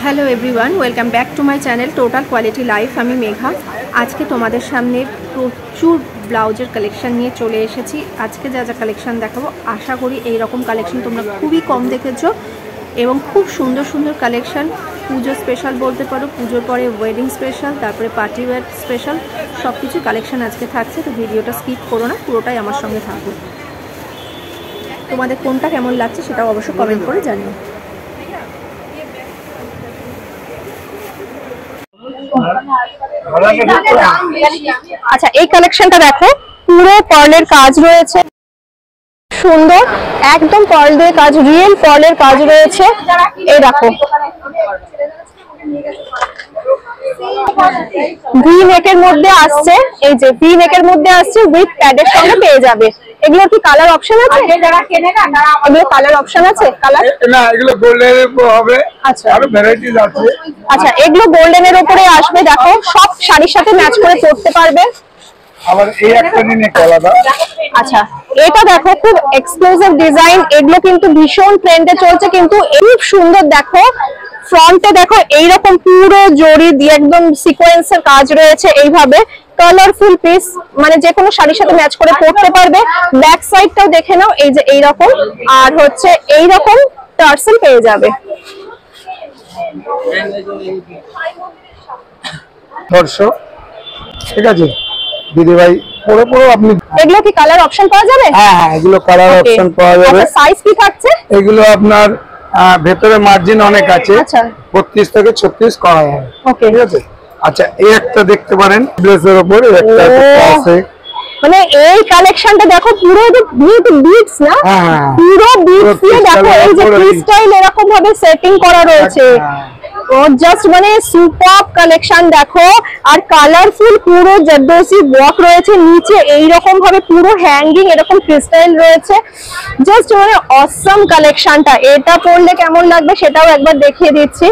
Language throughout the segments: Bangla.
Hello everyone, welcome back to my channel total quality life. আমি মেঘা। আজকে তোমাদের সামনে প্রচুর ব্লাউজের কালেকশন নিয়ে চলে এসেছি। আজকে যা যা কালেকশন দেখাবো, আশা করি এই রকম কালেকশন তোমরা খুবই কম দেখেছো এবং খুব সুন্দর সুন্দর কালেকশন। পুজো স্পেশাল বলতে পারো, পুজোর পরে ওয়েডিং স্পেশাল, তারপরে পার্টি ওয়্যার স্পেশাল, সব কিছু কালেকশন আজকে থাকছে। তো ভিডিওটা স্কিপ করো না, পুরোটাই আমার সঙ্গে থাকো। তোমাদের কোনটা কেমন লাগছে সেটাও অবশ্যই কমেন্ট করে জানিও। আচ্ছা, এই কালেকশনটা দেখো, পুরো পার্লের কাজ রয়েছে, সুন্দর একদম পার্ল দিয়ে কাজ, রিয়েল পার্লের কাজ রয়েছে। এই দেখো, ভি নেকের মধ্যে আসছে, এই যে ভি নেকের মধ্যে আসছে, উইথ প্যাডের সঙ্গে পেয়ে যাবে। এগুলোর কি কালার অপশন আছে? এগুলো কালার অপশন আছে? কালার না, এগুলো গোল্ডেনের উপর হবে। আচ্ছা, আরো ভ্যারাইটিজ আছে। আচ্ছা, এগুলো গোল্ডেনের উপরে আসবে। দেখো, সব শাড়ির সাথে ম্যাচ করে পরতে পারবে। আবার এই একটা নিয়ে আলাদা। আচ্ছা, এটা দেখো, খুব এক্সক্লুসিভ ডিজাইন। এগুলো কিন্তু ভীষণ ট্রেন্ডে চলছে, কিন্তু খুব সুন্দর। দেখো, ফ্রন্টে দেখো এইরকম পুরো জড়ি দিয়ে একদম সিকোয়েন্সের কাজ রয়েছে। এইভাবে কালারফুল পিস, মানে যে কোনো শাড়ির সাথে ম্যাচ করে পরতে পারবে। ব্যাক সাইডটাও দেখে নাও, এই যে এইরকম, আর হচ্ছে এইরকম টার্সেল পেয়ে যাবে। ঠিক আছে দিদি ভাই, পুরো পুরো আপনি এগুলো কি কালার অপশন পাওয়া যাবে? হ্যাঁ হ্যাঁ, এগুলো কালার অপশন পাওয়া যাবে। আচ্ছা, সাইজ কি থাকছে? এগুলো আপনার ভেতরে মার্জিন অনেক আছে। আচ্ছা, 32 থেকে 36 করা যাবে। ওকে, ঠিক আছে। আচ্ছা, এই একটা দেখতে পারেন ড্রেসের উপর, একটা আছে। মানে এই কালেকশনটা দেখো, পুরো বিটস না, পুরো বিটস দিয়ে দেখো, এই যে ক্রিস্টাল এরকম ভাবে সেটিং করা রয়েছে। জাস্ট মানে সুপার কালেকশন দেখো, আর কালারফুল পুরো জর্দোসি ওয়ার্ক রয়েছে নিচে, এইরকম ভাবে পুরো হ্যাঙ্গিং এরকম ক্রিস্টাল রয়েছে। জাস্ট মানে অসম কালেকশনটা। এটা পরলে কেমন লাগবে সেটাও একবার দেখিয়ে দিচ্ছি।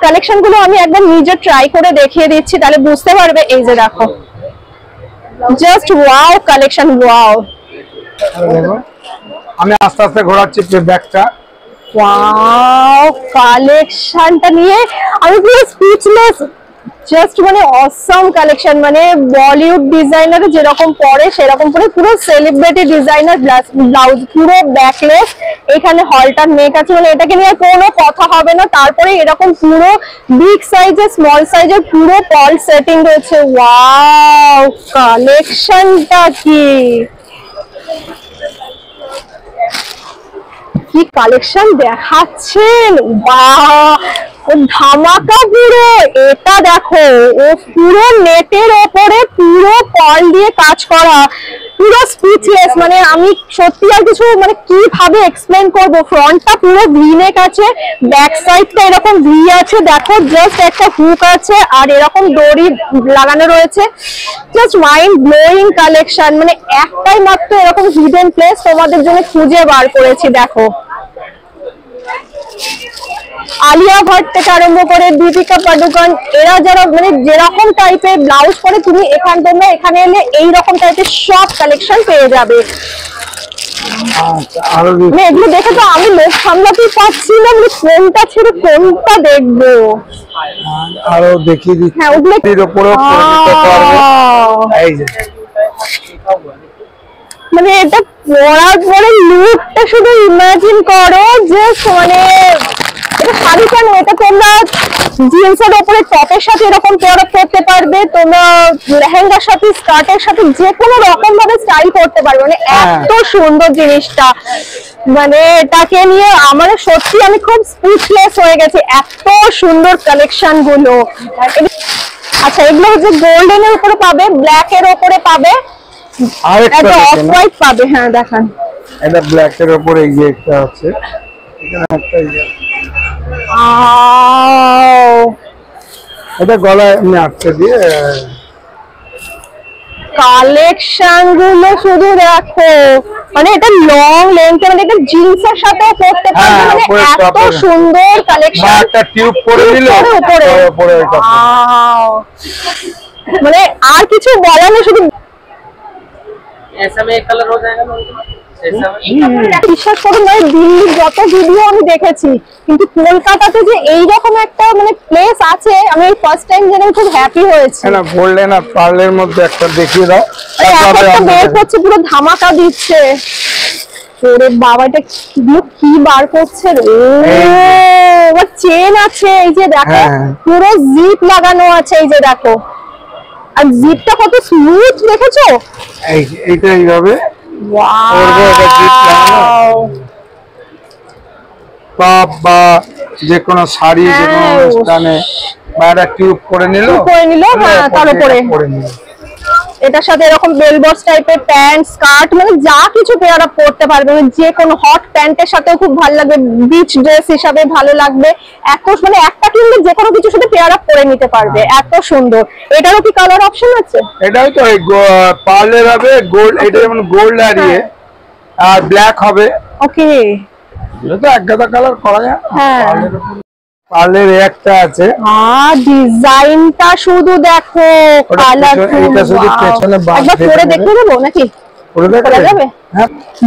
কালেকশন গুলো আমি একবার নিজে ট্রাই করে দেখিয়ে দিচ্ছি, তাহলে বুঝতে পারবে। এই যে দেখো, জাস্ট ওয়াও কালেকশন, ওয়াও। আমি আস্তে আস্তে ঘোরাচ্ছি ব্যাগটা। ওয়াও, কালেকশনটা নিয়ে আমি পুরো স্পিচলেস। জাস্ট মানে অসম কালেকশন, মানে বলিউড ডিজাইনার যেরকম পরে সেরকম পরে, পুরো সেলিব্রিটি ডিজাইনার ব্লাউজ, পুরো ব্যাকলেস, এখানে হলটার নেক আছে, মানে এটাকে নিয়ে কোনো কথা হবে না। তারপরে এরকম পুরো বিগ সাইজের, স্মল সাইজের পুরো পল সেটিং রয়েছে। ওয়াও, কালেকশনটা কি কি কালেকশন দেখাচ্ছেন! বাহ, ধামাকা পুরো। এটা দেখো, ও পুরো নেটের ওপরে পুরো পার্ল দিয়ে কাজ করা, পুরো স্পিচলেস। মানে আমি সত্যি আর কিছু মানে কিভাবে এক্সপ্লেন করব। ফ্রন্টটা পুরো ভি নেক আছে, ব্যাক সাইডটা এরকম ভি আছে। দেখো, জাস্ট একটা হুক আছে আর এরকম দড়ি লাগানো রয়েছে। Just mind blowing collection. মানে একটাই মাত্র এরকম হিডেন প্লেস তোমাদের জন্য খুঁজে বার করেছি। দেখো, আলিয়া ভাট থেকে আরম্ভ করে দীপিকা পাডুকোন, এরা যারা মানে যেরকম টাইপের ব্লাউজ পরে, তুমি তোমরা এখানে এলে এইরকম টাইপের সব কালেকশন পেয়ে যাবে। এগুলো দেখে তো আমি লোক সামলাতেই পারছি না, মানে কোনটা ছেড়ে কোনটা দেখবো। আরো দেখিয়ে দিচ্ছি। হ্যাঁ, ওগুলো মানে এটা পরার পরে লুকটা শুধু ইমাজিন করো, যে মানে এটা শাড়ি কেন, এটা তোমরা জিন্সের উপরে টপের সাথে এরকম পরতে পারবে, তোমরা লেহেঙ্গার সাথে, স্কার্টের সাথে যে কোনো রকম ভাবে স্টাইল করতে পারবে। মানে এত সুন্দর জিনিসটা, মানে এটাকে নিয়ে আমার সত্যি আমি খুব স্পিচলেস হয়ে গেছি, এত সুন্দর কালেকশন গুলো। আচ্ছা, এগুলো হচ্ছে গোল্ডেনের উপরে পাবে, ব্ল্যাক এর উপরে পাবে, এটা অফ হোয়াইট পাবে। হ্যাঁ, দেখান। এটা ব্ল্যাক এর উপরে এই যে একটা আছে, এখানে একটা এটা গলায় এমনি আটকে দিয়ে। কালেকশন গুলো শুধু দেখো, মানে এটা লং লেন্থ, মানে এটা জিন্সের সাথে পরতে পারবে। মানে এত সুন্দর কালেকশন। একটা টিউব পরে দিল উপরে, মানে আর কিছু বলার নেই, শুধু ऐसा में एक कलर हो जाएगा। বিশ্বাস করুন মানে দিল্লির যত ভিডিও আমি দেখেছি, কিন্তু কলকাতাতে যে এইরকম একটা মানে প্লেস আছে আমি এই ফার্স্ট টাইম জেনে খুব হ্যাপি হয়েছি। না গোল্ডেন আর পার্লের মধ্যে একটা দেখিয়ে দাও। বের করছে পুরো ধামাকা দিচ্ছে। ওরে বাবা এটা কি বার করছে রে, ও চেন আছে এই যে দেখো, পুরো জিপ লাগানো আছে এই যে দেখো, আর জিপটা কত স্মুথ দেখেছো? এইটা এইভাবে টপ বা যে কোনো শাড়ি যে কোনো অনুষ্ঠানে বা একটা টিউব করে নিল তার উপরে এটার সাথে এরকম বেল বক্স টাইপের প্যান্ট স্কার্ট মানে যা কিছু পেয়ার আপ করতে পারবে, যে কোনো হট প্যান্টের সাথে খুব ভালো লাগবে, বিচ ড্রেস হিসাবে ভালো লাগবে, এত মানে একটা কিনলে যে কোনো কিছুর সাথে পেয়ার আপ করে নিতে পারবে, এত সুন্দর। এটারও কি কালার অপশন আছে? এটাও তো পার্লের হবে গোল্ড, এটা যেমন গোল্ড আর ব্ল্যাক হবে। ওকে এটা তো এক গাদা কালার করা যায়। হ্যাঁ পার্লের একটা আছে, ডিজাইনটা শুধু দেখো, কালারফুল, এটা শুধু পেছনে একবার পরে দেখে দেবো নাকি?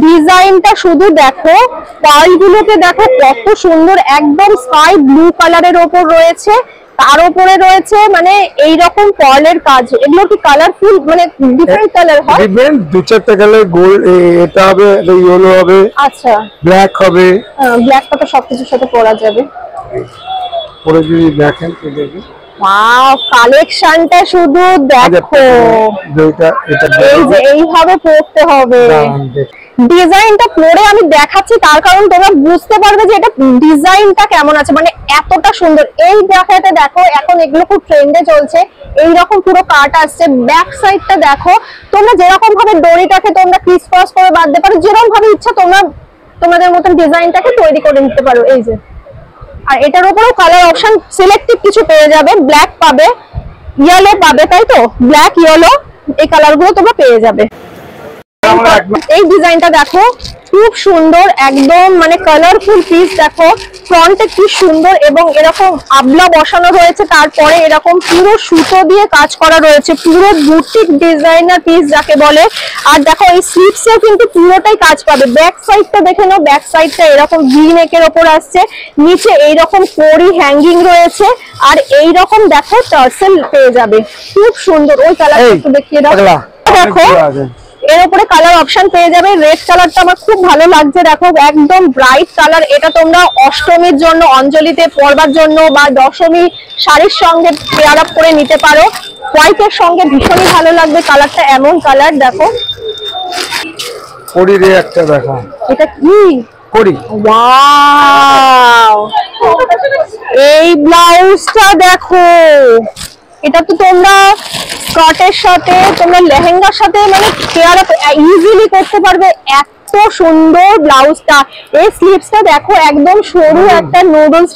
ডিজাইনটা শুধু দেখো, পার্লগুলোকে দেখো কত সুন্দর, একদম স্কাই ব্লু কালারের ওপর রয়েছে, তার উপরে রয়েছে মানে এইরকম পার্লের কাজ। এগুলো কি কালারফুল মানে ডিফারেন্ট কালার হয়? ডিফারেন্ট দু চারটা কালার, গোল্ড এটা হবে, ইয়েলো হবে, আচ্ছা ব্ল্যাক হবে। ব্ল্যাকটা তো সবকিছুর সাথে পরা যাবে। পরে যদি দেখেন তো দেখুন, ওয়াও কালেকশনটা শুধু দেখো, এই যে এইভাবে পড়তে হবে। ডিজাইনটা পরে আমি দেখাচ্ছি তার কারণ তোমরা বুঝতে পারবে যে এটা ডিজাইনটা কেমন আছে, মানে এতটা সুন্দর। এই দেখাতে দেখো এখন এগুলো খুব ট্রেন্ডে চলছে, এইরকম পুরো কাট আসছে। ব্যাক সাইডটা দেখো, তোমরা যেরকম ভাবে দড়িটাকে তোমরা ক্রিস ক্রস করে বাঁধতে পারো, যেরকম ভাবে ইচ্ছা তোমরা তোমাদের মতন ডিজাইনটাকে তৈরি করে নিতে পারো। এই যে আর এটার উপরেও কালার অপশন সিলেক্টিভ কিছু পেয়ে যাবে, ব্ল্যাক পাবে, ইয়েলো পাবে, তাই তো ব্ল্যাক ইয়েলো এই কালারগুলো তোমরা পেয়ে যাবে। এই ডিজাইনটা দেখো খুব সুন্দর, একদম মানে কালারফুল পিস। দেখো ফ্রন্টে কি সুন্দর এবং এরকম আবলা বসানো রয়েছে, তারপরে এরকম পুরো সুতো দিয়ে কাজ করা রয়েছে, পুরো বুটিক ডিজাইনার পিস যাকে বলে। আর দেখো এই স্লিভসে কিন্তু পুরোটাই কাজ পাবে। ব্যাক সাইডটা দেখে নাও, ব্যাক সাইডটা এরকম ভি নেকের ওপর আসছে, নিচে এইরকম কড়ি হ্যাঙ্গিং রয়েছে, আর এইরকম দেখো টার্সেল পেয়ে যাবে, খুব সুন্দর। ওই কালারটা একটু দেখিয়ে দাও। দেখো এর উপরে কালার অপশন পেয়ে যাবে। রেড কালারটা আমার খুব ভালো লাগছে, দেখো একদম ব্রাইট কালার। এটা তোমরা অষ্টমীর জন্য, অঞ্জলিতে পরবার জন্য বা দশমী শাড়ির সঙ্গে পেয়ার আপ করে নিতে পারো। হোয়াইটের সঙ্গে ভীষণই ভালো লাগবে কালারটা, এমন কালার। দেখো কড়িরে একটা দেখো, এটা কি কড়ি, ওয়াও এই ব্লাউজটা দেখো, এটা তো তোমরা স্কার্টের সাথে, তোমরা লেহেঙ্গার সাথে মানে পেয়ার আপ ইজিলি করতে পারবে, এত সুন্দর ব্লাউজটা। এই স্লিভসটা দেখো একদম সরু একটা নুডলস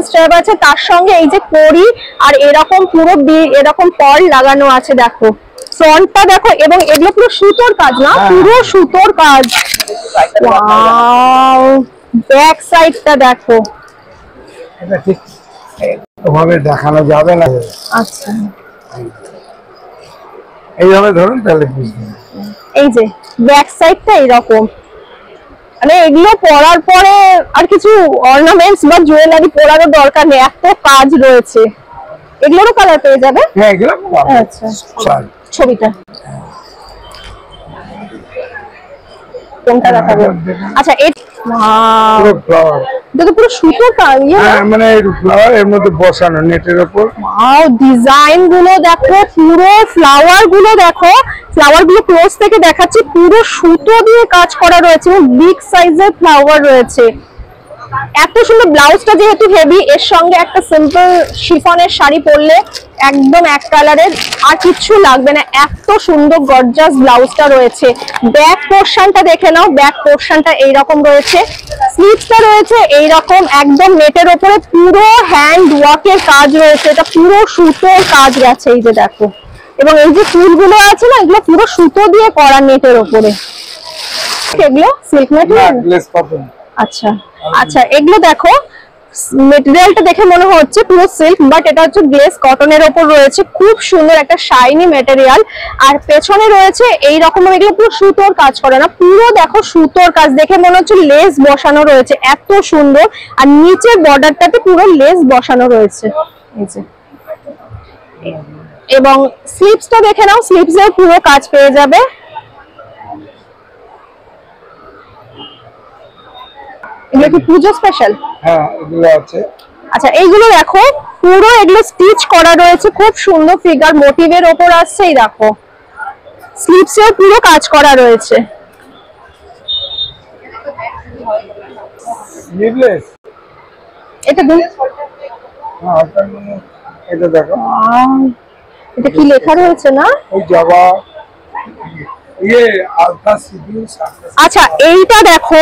স্টেপ আছে, তার সঙ্গে এই যে কড়ি আর এরকম পুরো এরকম পার্ল লাগানো আছে। দেখো ফ্রন্টটা দেখো, এবং এগুলো পুরো সুতোর কাজ না, পুরো সুতোর কাজ। ওয়াও ব্যাক সাইডটা দেখো, এটা ঠিক ওভাবে দেখানো যাবে না। আচ্ছা এইভাবে ধরুন তাহলে বুঝবেন। এই যে ব্যাক সাইডটা এরকম, মানে এগুলো পরার পরে আর কিছু অর্নামেন্টস বা জুয়েলারি পরারও দরকার নেই, এত কাজ রয়েছে। এগুলোরও কালার পেয়ে যাবে। হ্যাঁ এগুলো আচ্ছা ছবিটা কোনটা দেখাবো? আচ্ছা এটা পুরো সুতোর কাজ, মানে ফ্লাওয়ার এর মধ্যে বসানো নেটের উপর। ওয়াও ডিজাইন গুলো দেখো, পুরো ফ্লাওয়ার গুলো দেখো, ফ্লাওয়ার গুলো ক্লোজ থেকে দেখাচ্ছি, পুরো সুতো দিয়ে কাজ করা রয়েছে, বিগ সাইজের ফ্লাওয়ার রয়েছে। এত সুন্দর ব্লাউজটা যেহেতু হেভি, এর সঙ্গে একটা সিম্পল শিফনের শাড়ি পরলে একদম এক কালারের, আর কিছু লাগবে না, এত সুন্দর গর্জাস ব্লাউজটা রয়েছে। ব্যাক পোরশনটা দেখে নাও, ব্যাক পোরশনটা এইরকম রয়েছে, স্লিভসটা রয়েছে এইরকম একদম নেটের উপরে, পুরো হ্যান্ড ওয়ার্কের কাজ রয়েছে, এটা পুরো সুতোর কাজ গেছে। এই যে দেখো, এবং এই যে ফুলগুলো আছে না, এগুলো পুরো সুতো দিয়ে করা নেটের উপরে। এগুলো সিল্ক ম্যাটেরিয়াল। আচ্ছা আচ্ছা এগুলো দেখো মেটেরিয়ালটা দেখে মনে হচ্ছে পুরো সিল্ক, বাট এটা হচ্ছে গ্লেজ কটনের ওপর রয়েছে, খুব সুন্দর একটা শাইনি মেটেরিয়াল। আর পেছনে রয়েছে এই রকম, এগুলো পুরো সুতোর কাজ করা না, পুরো দেখো সুতোর কাজ, দেখে মনে হচ্ছে লেস বসানো রয়েছে, এত সুন্দর। আর নিচের বর্ডারটাতে পুরো লেস বসানো রয়েছে এই যে। এবং স্লিভসটা দেখে নাও, স্লিভসের পুরো কাজ পেয়ে যাবে। এগুলো কি পুজো স্পেশাল? হ্যাঁ এগুলো আছে। আচ্ছা এইগুলো দেখো পুরো এগুলো স্টিচ করা রয়েছে, খুব সুন্দর ফিগার মোটিভের ওপর আসছে। এই দেখো স্লিভসের পুরো কাজ করা রয়েছে। স্লিভলেস এটা দিন। হ্যাঁ এটা দেখো, এটা কি লেখা রয়েছে না? ওই জবা আলতা সিঁদুর। আচ্ছা এইটা দেখো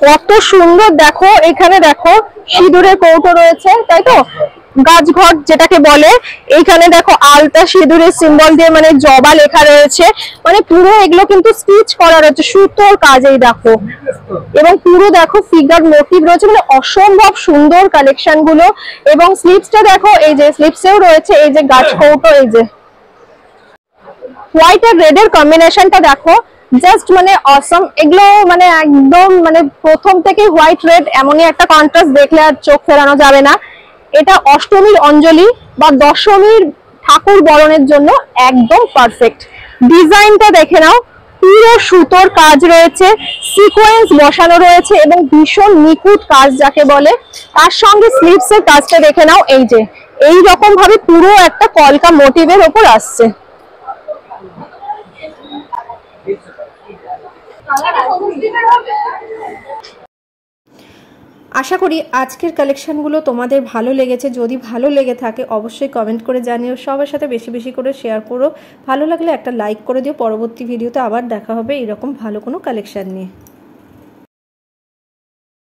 কত সুন্দর, দেখো এখানে দেখো সিঁদুরের কৌটো রয়েছে, তাই তো, গাছঘট যেটাকে বলে। এইখানে দেখো আলতা সিঁদুরের সিম্বল দিয়ে মানে জবা লেখা রয়েছে, মানে পুরো এগুলো কিন্তু স্টিচ করা রয়েছে, সুতোর কাজ। এই দেখো, এবং পুরো দেখো ফিগার মোটিভ রয়েছে, মানে অসম্ভব সুন্দর কালেকশন গুলো। এবং স্লিভসটা দেখো, এই যে স্লিভসেও রয়েছে এই যে গাছ কৌটো, এই যে হোয়াইট আর রেড এর কম্বিনেশনটা দেখো, জাস্ট মানে অসম। এগুলো মানে একদম মানে প্রথম থেকে হোয়াইট রেড এমনই একটা কন্ট্রাস্ট, দেখলে আর চোখ ফেরানো যাবে না। এটা অষ্টমীর অঞ্জলি বা দশমীর ঠাকুর বরণের জন্য একদম পারফেক্ট। ডিজাইনটা দেখে নাও, পুরো সুতোর কাজ রয়েছে, সিকোয়েন্স বসানো রয়েছে এবং ভীষণ নিখুঁত কাজ যাকে বলে। তার সঙ্গে স্লিভস এর কাজটা দেখে নাও, এই যে এই রকম ভাবে পুরো একটা কলকা মোটিভের ওপর আসছে। আশা করি আজকের কালেকশনগুলো তোমাদের ভালো লেগেছে। যদি ভালো লেগে থাকে অবশ্যই কমেন্ট করে জানিও, সবার সাথে বেশি বেশি করে শেয়ার করো। ভালো লাগলে একটা লাইক করে দিও। পরবর্তী ভিডিওতে আবার দেখা হবে এরকম ভালো কোনো কালেকশন নিয়ে।